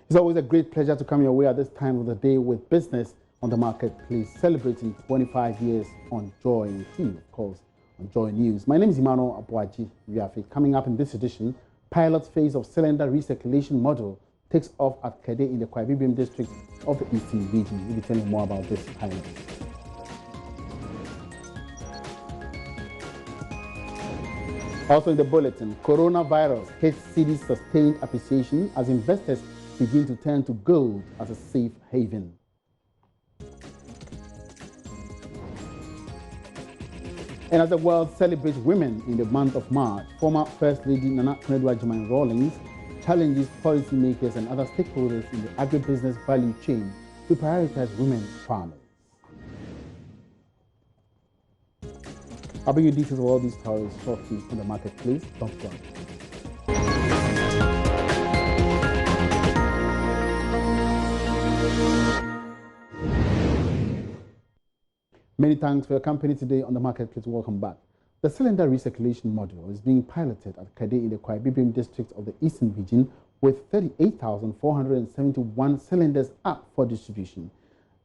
It's always a great pleasure to come your way at this time of the day with business on the marketplace, celebrating 25 years on Joy TV, of course, on Joy News. My name is Emmanuel Abuaji Riafe. Coming up in this edition, pilot phase of cylinder recirculation model takes off at Kede in the Kwabibim district of the Eastern region. We'll be telling you more about this pilot. Also in the bulletin, coronavirus hits cedi's sustained appreciation as investors begin to turn to gold as a safe haven. And as the world celebrates women in the month of March, former First Lady Nana Akufo-Addo Rawlings challenges policymakers and other stakeholders in the agribusiness value chain to prioritize women farmers. I'll bring you details of all these stories shortly on the marketplace. Don't go. Many thanks for your company today on the marketplace. Welcome back. The cylinder recirculation module is being piloted at Kede in the Kwabibim district of the Eastern region with 38,471 cylinders up for distribution.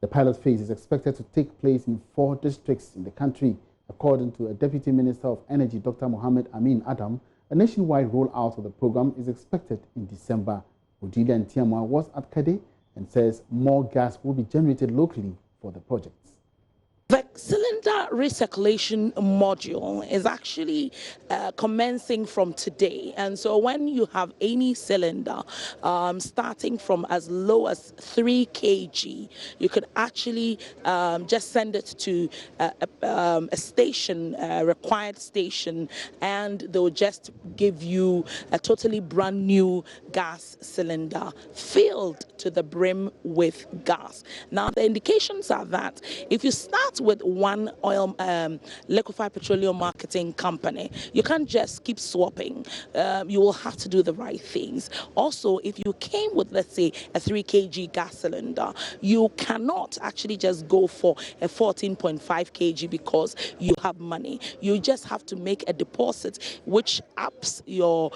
The pilot phase is expected to take place in 4 districts in the country. According to a Deputy Minister of Energy, Dr. Mohammed Amin Adam, a nationwide rollout of the program is expected in December. Odilia Ntiamwa was at Kede and says more gas will be generated locally for the projects. The cylinder recirculation module is actually commencing from today. And so when you have any cylinder starting from as low as 3 kg, you could actually just send it to a station, a required station, and they'll just give you a totally brand new gas cylinder filled to the brim with gas. Now, the indications are that if you start with one oil liquefied petroleum marketing company, you can't just keep swapping. You will have to do the right things. Also, if you came with, let's say, a 3 kg gas cylinder, you cannot actually just go for a 14.5 kg because you have money. You just have to make a deposit which ups your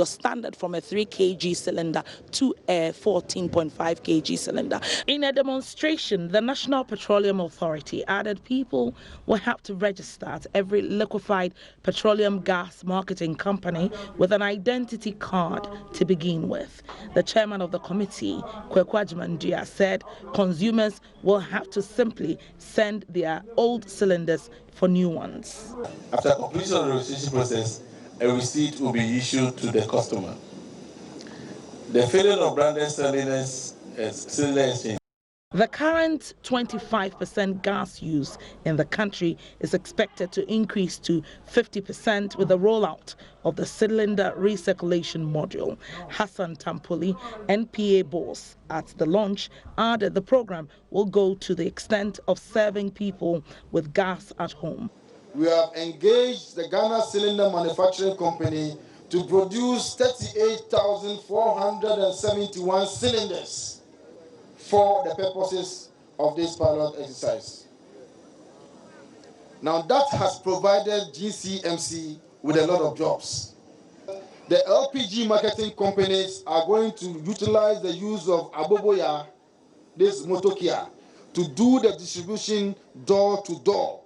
standard from a 3 kg cylinder to a 14.5 kg cylinder. In a demonstration, the National Petroleum Authority added people will have to register at every liquefied petroleum gas marketing company with an identity card to begin with. The chairman of the committee, Kwekwajimandia, said consumers will have to simply send their old cylinders for new ones. After completion of the registration process, a receipt will be issued to the customer. The filling of branded cylinders is cylinder exchange. The current 25% gas use in the country is expected to increase to 50% with the rollout of the cylinder recirculation module. Hassan Tampuli, NPA boss at the launch, added the program will go to the extent of serving people with gas at home. We have engaged the Ghana Cylinder Manufacturing Company to produce 38,471 cylinders for the purposes of this pilot exercise. Now that has provided GCMC with a lot of jobs. The LPG marketing companies are going to utilize the use of Aboboya, this motokia, to do the distribution door to door.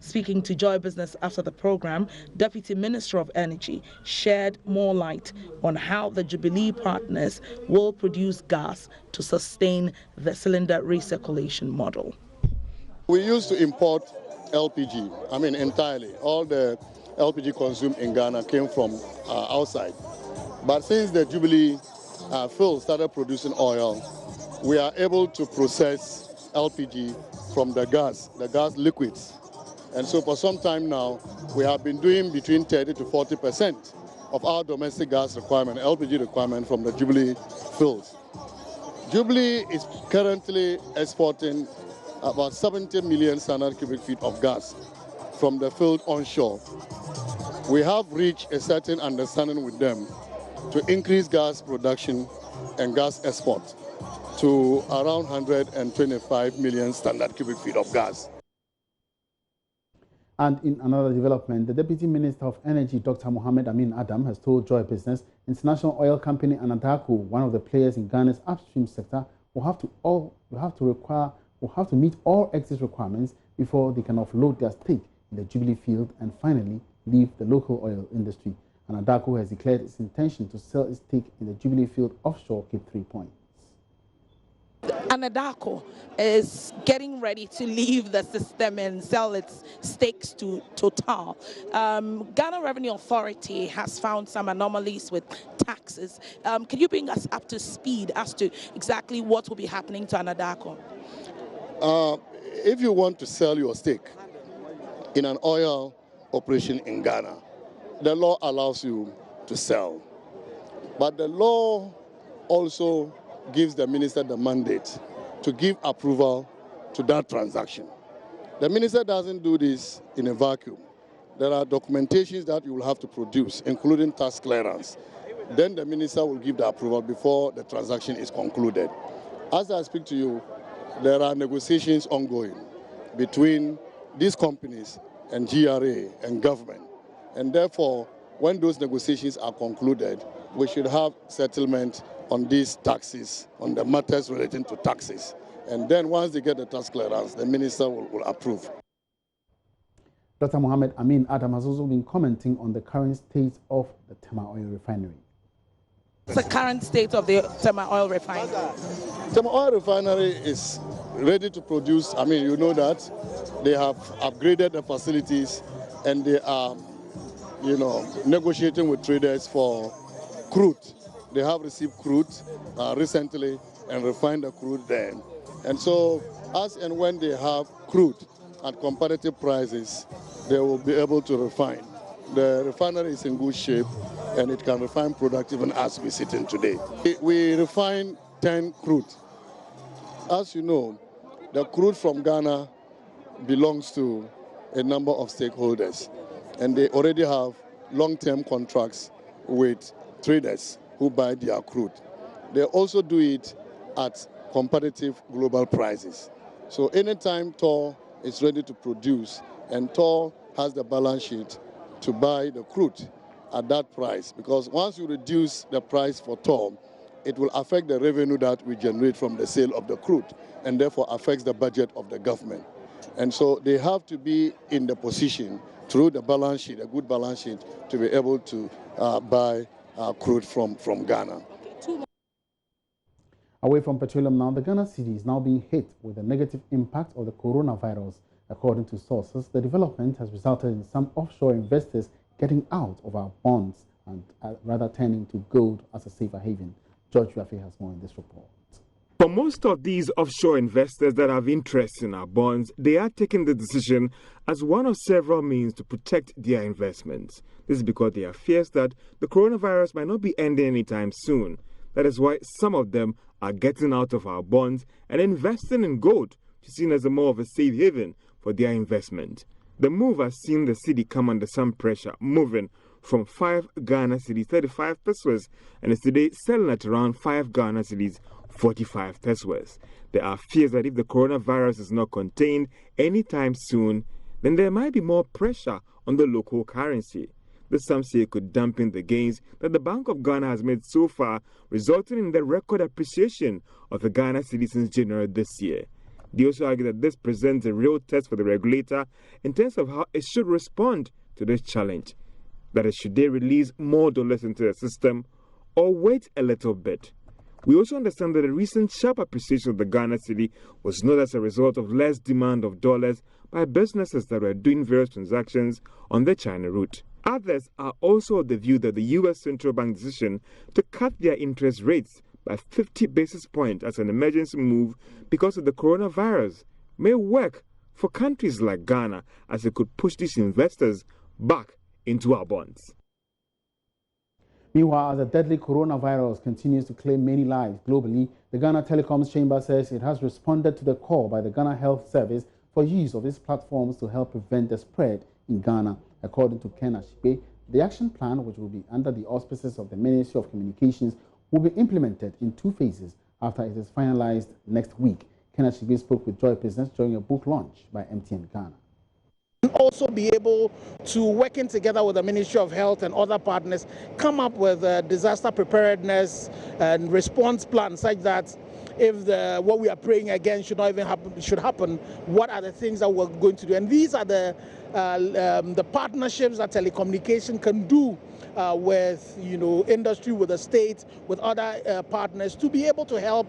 Speaking to Joy Business after the program, Deputy Minister of Energy shared more light on how the Jubilee partners will produce gas to sustain the cylinder recirculation model. We used to import LPG, entirely. All the LPG consumed in Ghana came from outside. But since the Jubilee field started producing oil, we are able to process LPG from the gas liquids. And so for some time now, we have been doing between 30 to 40% of our domestic gas requirement, LPG requirement from the Jubilee fields. Jubilee is currently exporting about 70 million standard cubic feet of gas from the field onshore. We have reached a certain understanding with them to increase gas production and gas export to around 125 million standard cubic feet of gas. And in another development, the Deputy Minister of Energy, Dr. Mohammed Amin Adam, has told Joy Business international oil company Anadarko, one of the players in Ghana's upstream sector, will have to meet all exit requirements before they can offload their stake in the Jubilee field and finally leave the local oil industry. Anadarko has declared its intention to sell its stake in the Jubilee field offshore Cape 3 Points. Anadarko is getting ready to leave the system and sell its stakes to Total. Ghana Revenue Authority has found some anomalies with taxes. Can you bring us up to speed as to exactly what will be happening to Anadarko? If you want to sell your stake in an oil operation in Ghana, the law allows you to sell. But the law also gives the minister the mandate to give approval to that transaction. The minister doesn't do this in a vacuum. There are documentations that you will have to produce, including tax clearance. Then the minister will give the approval before the transaction is concluded. As I speak to you, there are negotiations ongoing between these companies and GRA and government. And therefore, when those negotiations are concluded, we should have settlement on these taxes, on the matters relating to taxes. And then once they get the tax clearance, the minister will approve. Dr. Mohammed Amin Adam has also been commenting on the current state of the Tema Oil Refinery. The current state of the Tema Oil Refinery? Tema Oil Refinery is ready to produce. I mean, you know that they have upgraded the facilities and they are, negotiating with traders for crude. They have received crude recently and refined the crude there. And so, as and when they have crude at competitive prices, they will be able to refine. The refinery is in good shape and it can refine product even as we sit in today. We refine 10 crude. As you know, the crude from Ghana belongs to a number of stakeholders, and they already have long-term contracts with traders who buy their crude. They also do it at competitive global prices. So anytime TOR is ready to produce and TOR has the balance sheet to buy the crude at that price, because once you reduce the price for TOR, it will affect the revenue that we generate from the sale of the crude and therefore affects the budget of the government. And so they have to be in the position through the balance sheet, a good balance sheet, to be able to buy crude from Ghana. Away from petroleum now, the Ghana city is now being hit with the negative impact of the coronavirus. According to sources, the development has resulted in some offshore investors getting out of our bonds and rather turning to gold as a safer haven. George Rafi has more in this report. For most of these offshore investors that have interest in our bonds, they are taking the decision as one of several means to protect their investments. This is because they are fears that the coronavirus might not be ending anytime soon. That is why some of them are getting out of our bonds and investing in gold, which is seen as more of a safe haven for their investment. The move has seen the city come under some pressure, moving from 5 Ghana cedis 35 pesos and is today selling at around 5 Ghana cedis 45 pesos. There are fears that if the coronavirus is not contained anytime soon, then there might be more pressure on the local currency. This, some say, could dampen the gains that the Bank of Ghana has made so far, resulting in the record appreciation of the Ghana cedi since January this year. They also argue that this presents a real test for the regulator in terms of how it should respond to this challenge. That is, should they release more dollars into the system or wait a little bit? We also understand that the recent sharp appreciation of the Ghana cedi was not as a result of less demand of dollars by businesses that were doing various transactions on the China route. Others are also of the view that the U.S. Central Bank decision to cut their interest rates by 50 basis points as an emergency move because of the coronavirus may work for countries like Ghana, as it could push these investors back into our bonds. Meanwhile, as the deadly coronavirus continues to claim many lives globally, the Ghana Telecom's chamber says it has responded to the call by the Ghana Health Service for use of its platforms to help prevent the spread in Ghana. According to Ken Ashibe, the action plan, which will be under the auspices of the Ministry of Communications, will be implemented in 2 phases after it is finalized next week. Ken Ashibe spoke with Joy Business during a book launch by MTN Ghana. also be able to, working together with the Ministry of Health and other partners, come up with a disaster preparedness and response plan such that if what we are praying against should not even happen, what are the things that we're going to do? And these are the partnerships that telecommunication can do with industry, with the state, with other partners to be able to help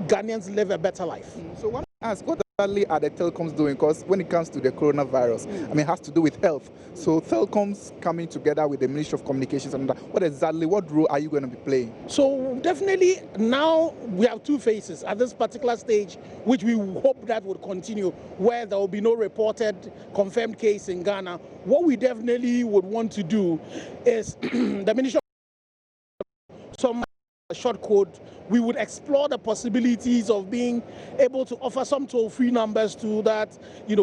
Ghanaians live a better life. So one asks, what exactly are the telecoms doing? Because when it comes to the coronavirus, it has to do with health. So telecoms coming together with the Ministry of Communications, and what role are you going to be playing? So definitely now we have two phases at this particular stage, which we hope that would continue, where there will be no reported confirmed case in Ghana. What we definitely would want to do is the Ministry of some short code, we would explore the possibilities of being able to offer some toll-free numbers to that,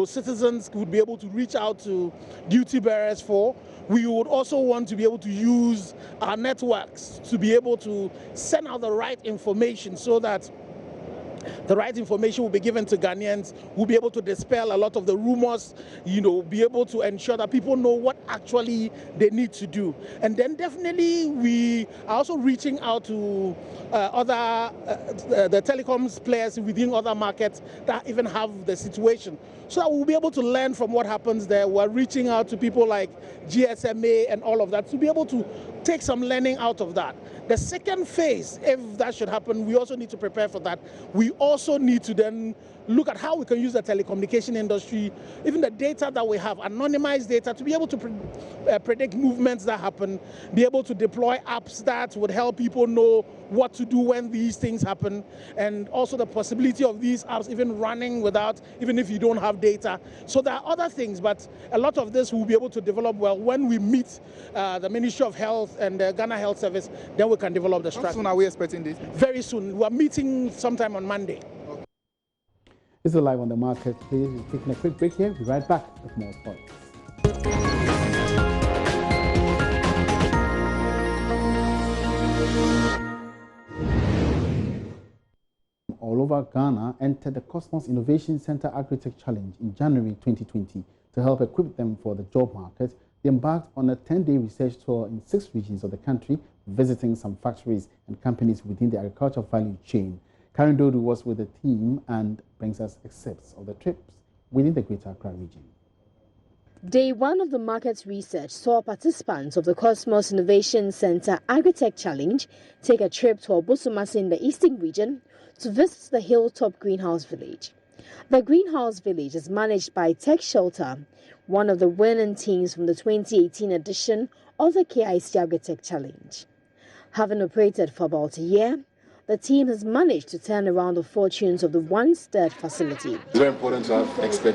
citizens would be able to reach out to duty bearers for. We would also want to be able to use our networks to be able to send out the right information so that the right information will be given to Ghanaians, will be able to dispel a lot of the rumors, be able to ensure that people know what actually they need to do. And then definitely we are also reaching out to the telecoms players within other markets that even have the situation, so that we'll be able to learn from what happens there. We're reaching out to people like GSMA and all of that to be able to take some learning out of that. The second phase, if that should happen, we also need to prepare for that. We also need to then look at how we can use the telecommunication industry, even the data that we have, anonymized data, to be able to predict movements that happen, be able to deploy apps that would help people know what to do when these things happen, and also the possibility of these apps even running even if you don't have data. So there are other things, but a lot of this we'll be able to develop well when we meet the Ministry of Health and the Ghana Health Service. Then we can develop the strategy. How soon are we expecting this? Very soon. We're meeting sometime on Monday. This is Live on the Market. Please, we're taking a quick break here. We'll be right back with more points. All over Ghana entered the Cosmos Innovation Center Agrotech Challenge in January 2020 to help equip them for the job market. They embarked on a 10-day research tour in 6 regions of the country, visiting some factories and companies within the agricultural value chain. Karen Dodu was with the team and brings us excerpts of the trips within the Greater Accra region. Day 1 of the market research saw participants of the Cosmos Innovation Center Agrotech Challenge take a trip to Obosomasi in the Eastern region to visit the Hilltop Greenhouse Village. The Greenhouse Village is managed by Tech Shelter, one of the winning teams from the 2018 edition of the KIC Agrotech Challenge. Having operated for about a year, the team has managed to turn around the fortunes of the once-dead facility. It's very important to have expert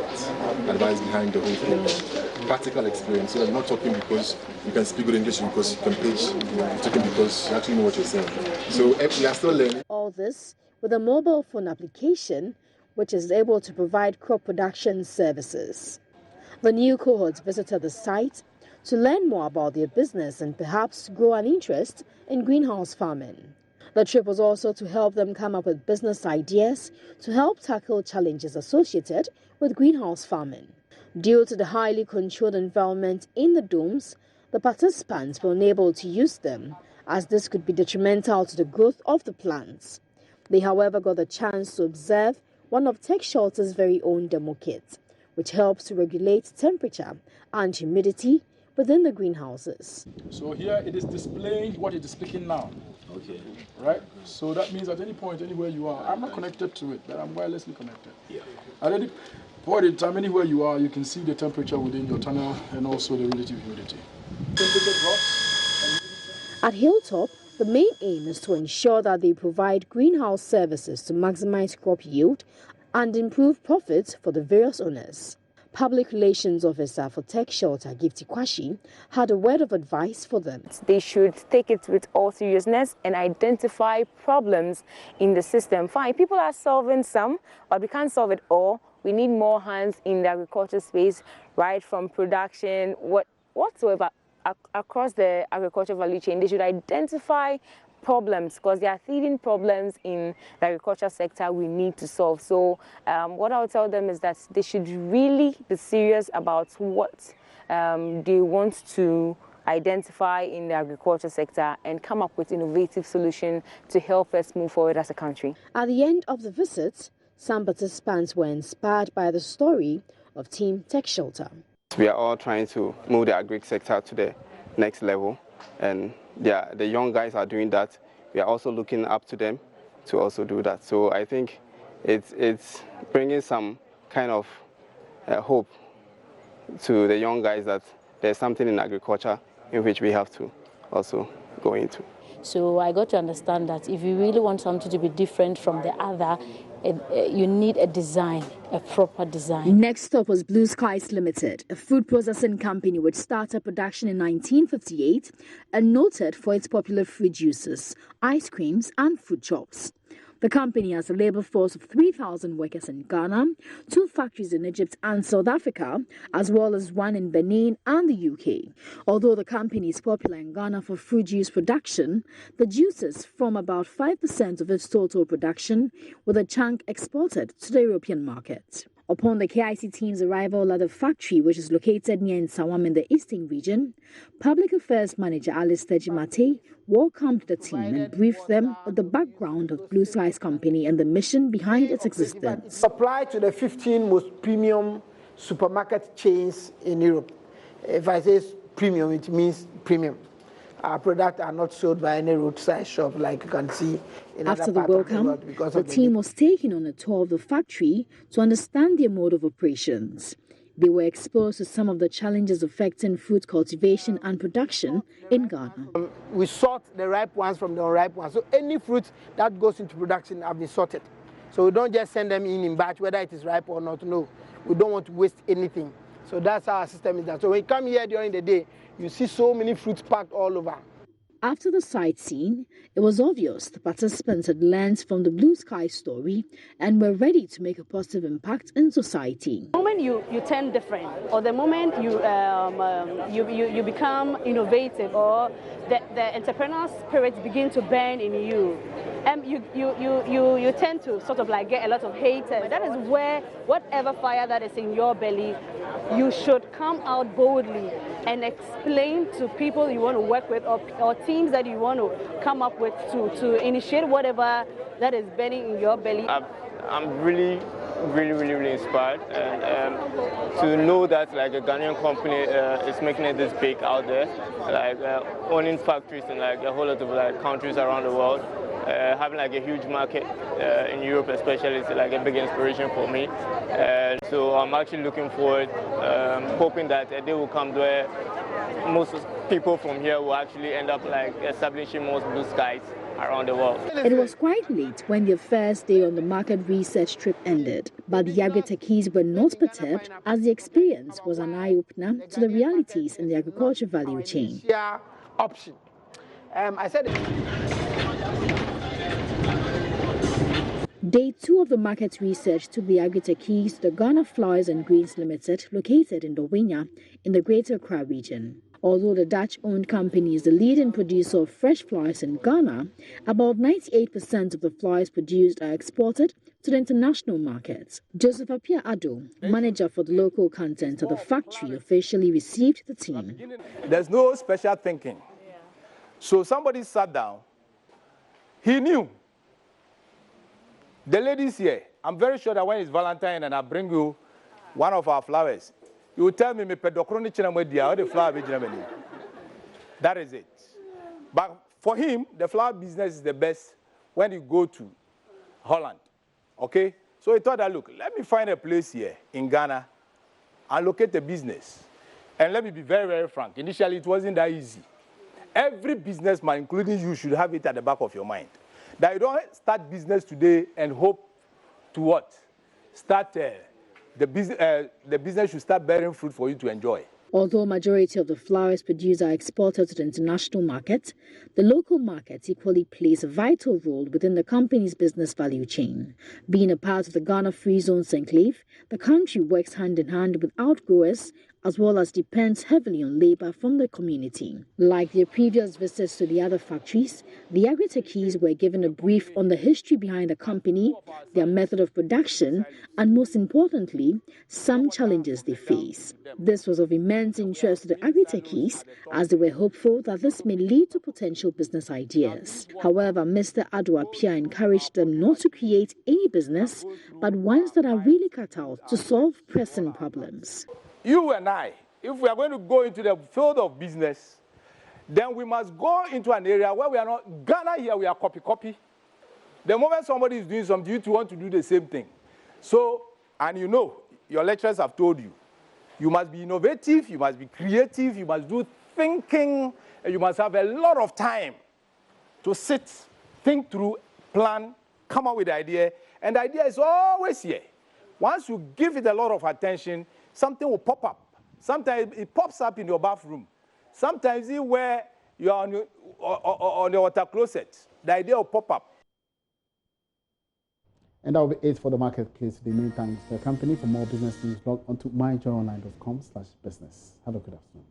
advice behind the whole thing. Practical experience. So you're not talking because you can speak good English, because you can pitch. You're talking because you actually know what you're saying. So we are still learning. All this with a mobile phone application which is able to provide crop production services. The new cohorts visited the site to learn more about their business and perhaps grow an interest in greenhouse farming. The trip was also to help them come up with business ideas to help tackle challenges associated with greenhouse farming. Due to the highly controlled environment in the domes, the participants were unable to use them, as this could be detrimental to the growth of the plants. They, however, got the chance to observe one of Tech Shelter's very own demo kits, which helps to regulate temperature and humidity within the greenhouses. So here it is displaying what it is speaking now. Okay. Right? So that means at any point, anywhere you are, I'm not connected to it, but I'm wirelessly connected. Yeah. At any point in time, anywhere you are, you can see the temperature within your tunnel and also the relative humidity. Temperature drops. At Hilltop, the main aim is to ensure that they provide greenhouse services to maximize crop yield and improve profits for the various owners. Public Relations Officer for Tech Shelter, Gifty Kwashi, had a word of advice for them. They should take it with all seriousness and identify problems in the system. Fine, people are solving some, but we can't solve it all. We need more hands in the agriculture space, right from production, whatsoever, across the agriculture value chain. They should identify problems, because there are teething problems in the agriculture sector we need to solve. So what I'll tell them is that they should really be serious about what they want to identify in the agriculture sector and come up with innovative solutions to help us move forward as a country. At the end of the visit, some participants were inspired by the story of Team Tech Shelter. We are all trying to move the agri sector to the next level, and the young guys are doing that. We are also looking up to them to also do that. So I think it's bringing some kind of hope to the young guys that there's something in agriculture in which we have to also go into. So I got to understand that if you really want something to be different from the other, you need a design, a proper design. Next stop was Blue Skies Limited, a food processing company which started production in 1958 and noted for its popular fruit juices, ice creams and food chops. The company has a labor force of 3,000 workers in Ghana, 2 factories in Egypt and South Africa, as well as 1 in Benin and the UK. Although the company is popular in Ghana for fruit juice production, the juices form about 5% of its total production, with a chunk exported to the European market. Upon the KIC team's arrival at the factory, which is located near Nsawam in the eastern region, Public Affairs Manager Alice Tejimate welcomed the team and briefed them with the background of Blue Skies Company and the mission behind its existence. Supply to the 15 most premium supermarket chains in Europe. If I say premium, it means premium. Our products are not sold by any roadside shop like you can see in After the welcome, the team was taken on a tour of the factory to understand their mode of operations. They were exposed to some of the challenges affecting fruit cultivation and production in Ghana. We sort the ripe ones from the unripe ones. So any fruit that goes into production have been sorted. So we don't just send them in batch, whether it is ripe or not. No, we don't want to waste anything. So that's how our system is done. So when you come here during the day, you see so many fruits packed all over. After the sightseeing, it was obvious the participants had learned from the Blue Sky story and were ready to make a positive impact in society. The moment you turn different, or the moment you become innovative, or the entrepreneurial spirit begin to burn in you, you tend to sort of like get a lot of haters. That is where whatever fire that is in your belly, you should come out boldly and explain to people you want to work with, or teams that you want to come up with to initiate whatever that is burning in your belly. I'm really inspired, and to know that like a Ghanaian company is making it this big out there, like owning factories in like a whole lot of like countries around the world. Having like a huge market in Europe especially is like a big inspiration for me. So I'm actually looking forward, hoping that a day will come where most people from here will actually end up like establishing most Blue Skies around the world. It was quite late when their first day on the market research trip ended, but the Agrotechis were not perturbed, as the experience was an eye-opener to the realities in the agriculture value chain. Option. I said Day 2 of the market research took the Agrotechis to the Ghana Flowers and Grains Limited, located in Dowenya, in the Greater Accra region. Although the Dutch-owned company is the leading producer of fresh flowers in Ghana, about 98% of the flowers produced are exported to the international market. Joseph Apia Ado, manager for the local content of the factory, officially received the team. There's no special thinking. So somebody sat down. He knew. The ladies here, I'm very sure that when it's Valentine and I bring you one of our flowers, you will tell me, the flower. That is it. But for him, the flower business is the best when you go to Holland. Okay? So he thought that, look, let me find a place here in Ghana and locate the business. And let me be very, very frank. Initially, it wasn't that easy. Every businessman, including you, should have it at the back of your mind. That you don't start business today and hope to what? Start the business should start bearing fruit for you to enjoy. Although majority of the flowers produced are exported to the international market, the local market equally plays a vital role within the company's business value chain. Being a part of the Ghana Free Zone's enclave, the country works hand in hand with outgrowers as well as depends heavily on labor from the community. Like their previous visits to the other factories, the Agrotech were given a brief on the history behind the company, their method of production, and most importantly, some challenges they face. This was of immense interest to the Agrotech as they were hopeful that this may lead to potential business ideas. However, Mr. Adwapia encouraged them not to create any business, but ones that are really cut out to solve pressing problems. You and I, if we are going to go into the field of business, then we must go into an area where we are not, Ghana here, we are copy. The moment somebody is doing something, you want to do the same thing. So, and you know, your lecturers have told you, you must be innovative, you must be creative, you must do thinking, and you must have a lot of time to sit, think through, plan, come up with the idea, and the idea is always here. Once you give it a lot of attention, something will pop up. Sometimes it pops up in your bathroom. Sometimes even where you're on your water closet, the idea will pop up. And that will be it for the marketplace today. Many thanks to the company. For more business news, log on to myjoyonline.com/business. Have a good afternoon.